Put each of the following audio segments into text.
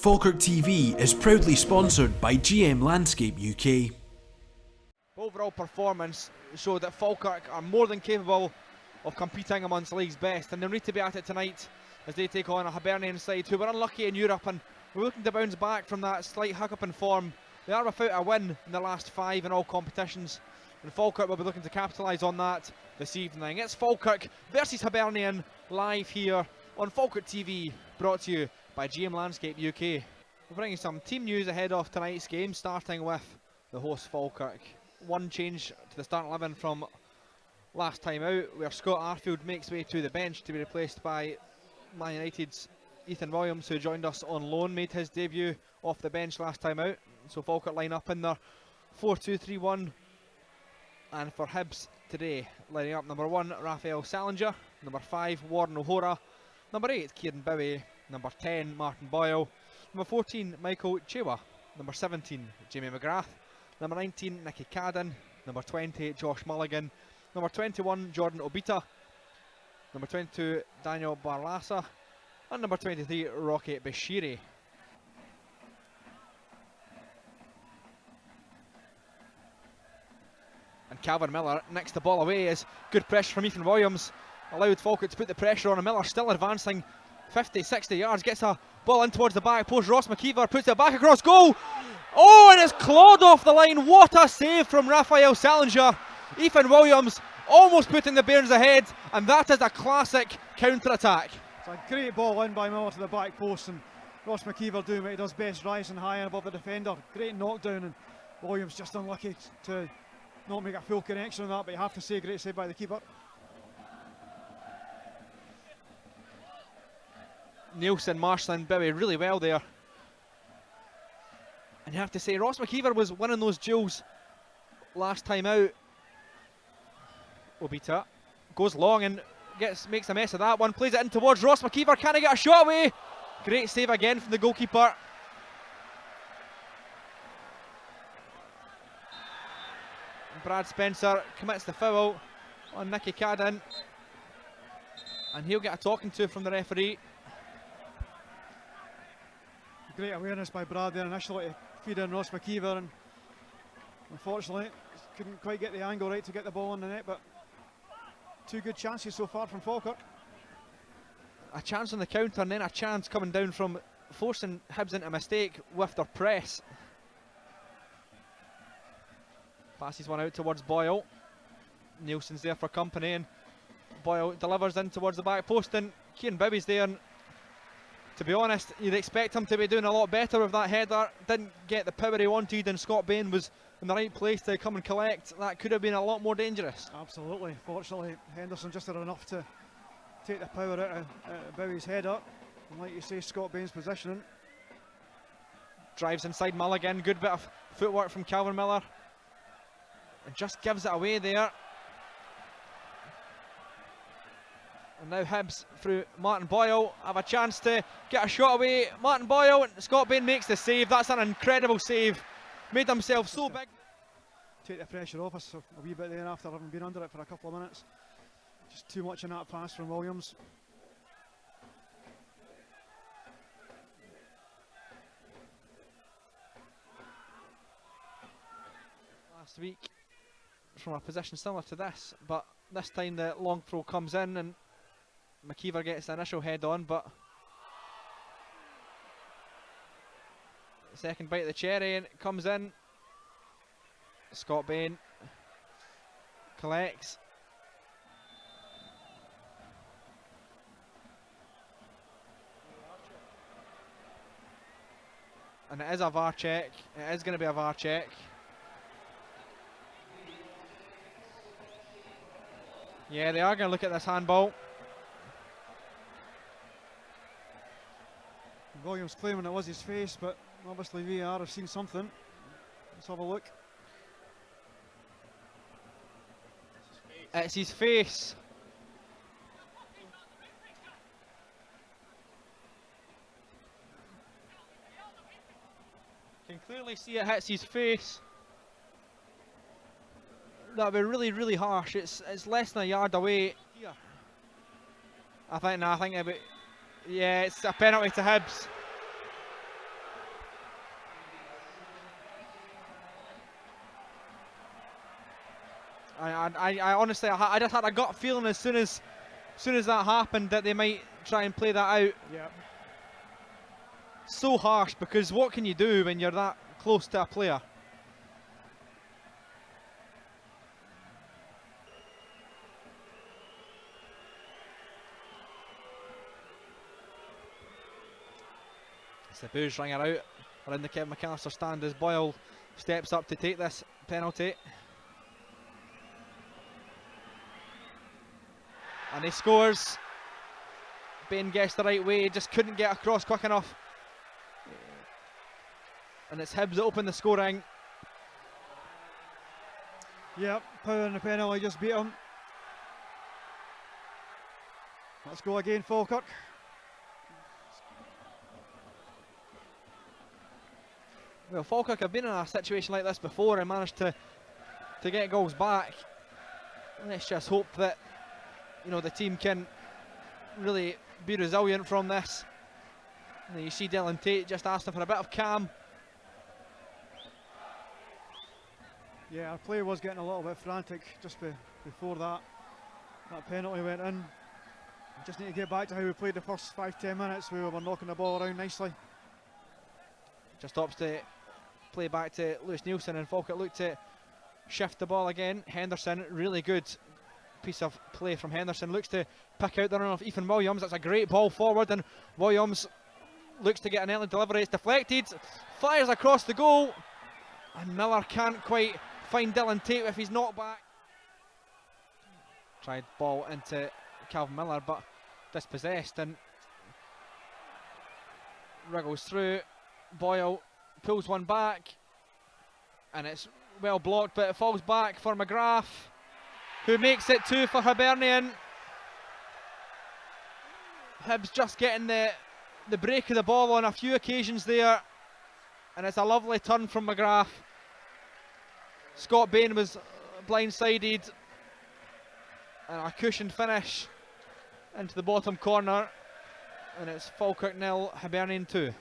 Falkirk TV is proudly sponsored by GM Landscape UK. Overall performance showed that Falkirk are more than capable of competing amongst the league's best, and they'll need to be at it tonight as they take on a Hibernian side who were unlucky in Europe and were looking to bounce back from that slight hiccup in form. They are without a win in the last 5 in all competitions, and Falkirk will be looking to capitalise on that this evening. It's Falkirk versus Hibernian live here on Falkirk TV, brought to you by GM Landscape UK. We're bringing some team news ahead of tonight's game, starting with the host Falkirk. One change to the starting 11 from last time out, where Scott Arfield makes way to the bench to be replaced by Man United's Ethan Williams, who joined us on loan, made his debut off the bench last time out. So Falkirk line up in their 4-2-3-1, and for Hibs today, lining up number 1 Raphael Salinger, number 5 Warren O'Hora, number 8 Kieran Bowie, number 10 Martin Boyle, number 14 Michael Chewa, number 17 Jamie McGrath, number 19 Nicky Cadden, number 20 Josh Mulligan, number 21 Jordan Obita, number 22 Daniel Barlasa, and number 23 Rocky Bashiri. And Calvin Miller nicks the ball away as good pressure from Ethan Williams allowed Falkirk to put the pressure on, and Miller still advancing 50-60 yards, gets a ball in towards the back post. Ross McKeever puts it back across goal. Oh, and it's clawed off the line. What a save from Raphael Salinger. Ethan Williams almost putting the Bairns ahead, and that is a classic counter-attack. It's a great ball in by Miller to the back post, and Ross McKeever doing what he does best, rising high and above the defender. Great knockdown, and Williams just unlucky to not make a full connection on that, but you have to say great save by the keeper. Nielsen, Marshall and Bowie really well there. And you have to say Ross McKeever was winning those duels last time out. Obita goes long and makes a mess of that one, plays it in towards Ross McKeever. Can he get a shot away? Great save again from the goalkeeper. And Brad Spencer commits the foul on Nicky Cadden, and he'll get a talking to from the referee. Great awareness by Brad there initially to feed in Ross McKeever, and unfortunately couldn't quite get the angle right to get the ball in the net, but 2 good chances so far from Falkirk. A chance on the counter and then a chance coming down from forcing Hibs into a mistake with their press. Passes one out towards Boyle. Nielsen's there for company, and Boyle delivers in towards the back post, and Kieran Bowie's there, and to be honest, you'd expect him to be doing a lot better with that header. Didn't get the power he wanted, and Scott Bain was in the right place to come and collect. That could have been a lot more dangerous. Absolutely. Fortunately, Henderson just had enough to take the power out of Bowie's header. And like you say, Scott Bain's positioning. Drives inside Mulligan. Good bit of footwork from Calvin Miller. And just gives it away there. And now Hibs through Martin Boyle have a chance to get a shot away. Martin Boyle, and Scott Bain makes the save. That's an incredible save. Made himself so big. Take the pressure off us a wee bit there after having been under it for a couple of minutes. Just too much in that pass from Williams. Last week from a position similar to this, but this time the long throw comes in and McKeever gets the initial head on, but second bite of the cherry, and it comes in. Scott Bain collects. And it is a VAR check. It is going to be a VAR check. Yeah, they are going to look at this handball. Williams claiming it was his face, but obviously VAR have seen something. Let's have a look. It's his face. Can clearly see it hits his face. That would be really, really harsh. It's less than a yard away. I think it'd be, yeah, it's a penalty to Hibs. I honestly, I just had a gut feeling as soon as that happened that they might try and play that out. Yeah. So harsh, because what can you do when you're that close to a player? It's the boos ringing out around the Kevin McAllister stand as Boyle steps up to take this penalty. And he scores. Bain guessed the right way, just couldn't get across quick enough. And it's Hibs that open the scoring. Yep, power in the penalty just beat him. Let's go again, Falkirk. Well, Falkirk have been in a situation like this before and managed to get goals back. Let's just hope that, you know, the team can really be resilient from this. And you see Dylan Tate just asking for a bit of calm. Yeah, our player was getting a little bit frantic just before that penalty went in. We just need to get back to how we played the first 5-10 minutes. We were knocking the ball around nicely. Just stops to play back to Lewis Nielsen, and Falkirk look to shift the ball again. Henderson, really good piece of play from Henderson, looks to pick out the run of Ethan Williams. That's a great ball forward, and Williams looks to get an early delivery. It's deflected, fires across the goal, and Miller can't quite find Dylan Tate if he's not back. Tried ball into Calvin Miller, but dispossessed and wriggles through. Boyle pulls one back, and it's well blocked, but it falls back for McGrath, who makes it 2 for Hibernian. Hibs just getting the break of the ball on a few occasions there, and it's a lovely turn from McGrath. Scott Bain was blindsided, and a cushioned finish into the bottom corner, and it's Falkirk 0, Hibernian 2.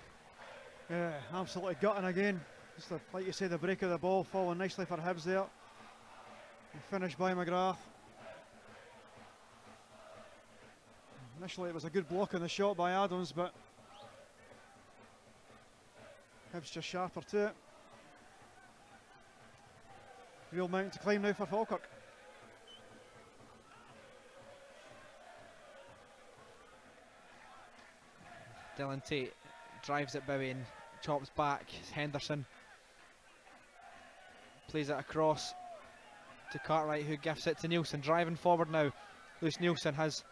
Yeah, absolutely gutting again. Just like you say, the break of the ball falling nicely for Hibs there. And finished by McGrath. Initially it was a good block on the shot by Adams, but Hibs just sharper to it. Real mountain to climb now for Falkirk. Dylan Tate drives it Bowie and chops back. Henderson plays it across to Cartwright, who gifts it to Nielsen. Driving forward now, Lewis Nielsen has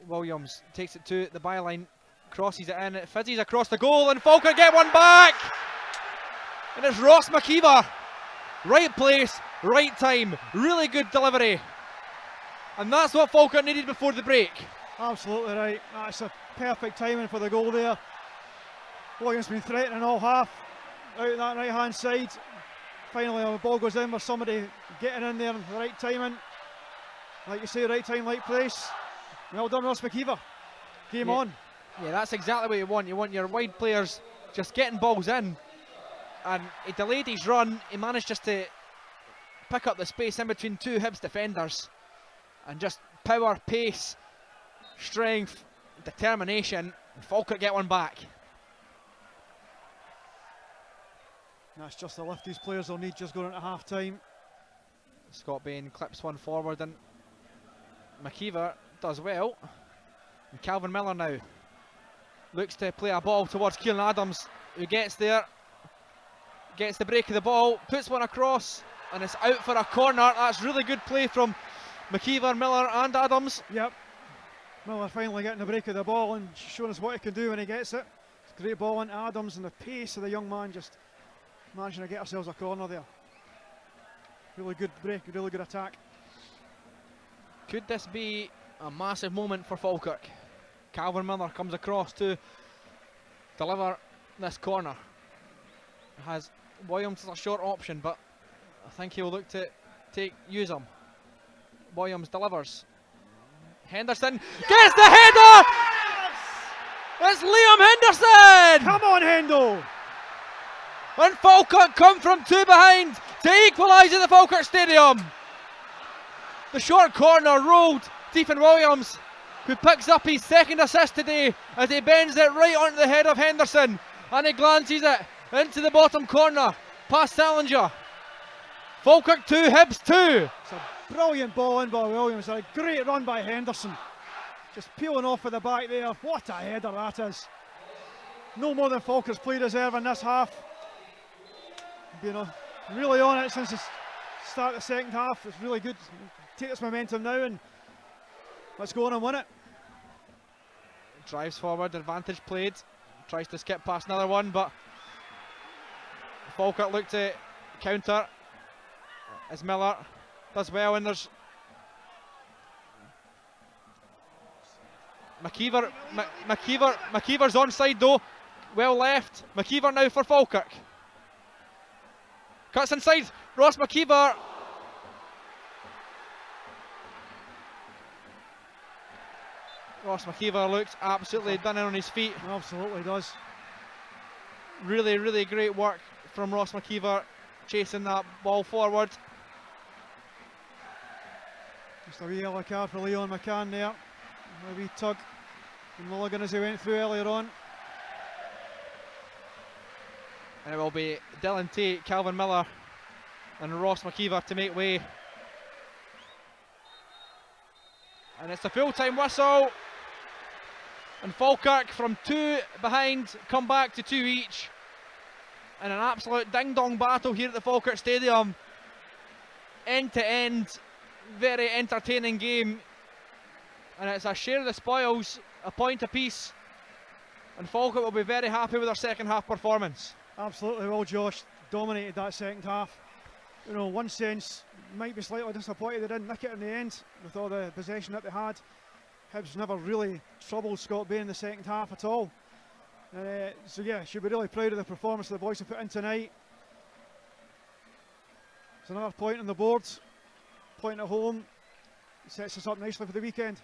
Williams, takes it to the byline, crosses it in, it fizzes across the goal, and Falkirk get one back! And it's Ross McKeever. Right place, right time, really good delivery. And that's what Falkirk needed before the break. Absolutely right. That's a perfect timing for the goal there. Williams been threatening all half out that right hand side. Finally the ball goes in with somebody getting in there, the right timing. Like you say, right time, right place. Well done, Ross McKeever. Game on. Yeah, that's exactly what you want. You want your wide players just getting balls in. And he delayed his run. He managed just to pick up the space in between two Hibs defenders. And just power, pace, strength, determination. And Falkirk get one back. That's just the lift these players will need just going into half time. Scott Bain clips one forward, and McKeever does well. And Calvin Miller now looks to play a ball towards Keelan Adams, who gets there, gets the break of the ball, puts one across, and it's out for a corner. That's really good play from McKeever, Miller and Adams. Yep, Miller finally getting the break of the ball and showing us what he can do when he gets it. It's a great ball into Adams, and the pace of the young man, just managing to get ourselves a corner there. Really good break, really good attack. Could this be a massive moment for Falkirk? Calvin Miller comes across to deliver this corner. Has Williams as a short option, but I think he'll look to use him. Williams delivers. Henderson gets the header! It's Liam Henderson! Come on, Hendo! And Falkirk come from two behind to equalise at the Falkirk Stadium. The short corner rolled. Stephen Williams, who picks up his second assist today as he bends it right onto the head of Henderson, and he glances it into the bottom corner past Salinger. Falkirk 2, Hibs 2. It's a brilliant ball in by Williams, a great run by Henderson. Just peeling off at the back there. What a header that is. No more than Falkirk's played reserve in this half. Been really on it since the start of the second half. It's really good. Take this momentum now and let's go on and win it. Drives forward, advantage played. Tries to skip past another one, but Falkirk look to counter as Miller does well, and there's McKeever's onside though. Well left. McKeever now for Falkirk. Cuts inside. Ross McKeever. Ross McKeever looks absolutely done in on his feet. Absolutely does. Really, really great work from Ross McKeever chasing that ball forward. Just a wee yellow card for Leon McCann there. A wee tug and Mulligan as he went through earlier on. And it will be Dylan Tate, Calvin Miller and Ross McKeever to make way. And it's a full-time whistle. And Falkirk from 2 behind come back to 2 each. And an absolute ding-dong battle here at the Falkirk Stadium. End to end, very entertaining game. And it's a share of the spoils, a point apiece. And Falkirk will be very happy with their second half performance. Absolutely well, Josh. Dominated that second half. You know, one sense, might be slightly disappointed they didn't nick it in the end with all the possession that they had. Hibs never really troubled Scott Bain in the second half at all. So yeah, should be really proud of the performance the boys have put in tonight. It's another point on the board, point at home. It sets us up nicely for the weekend.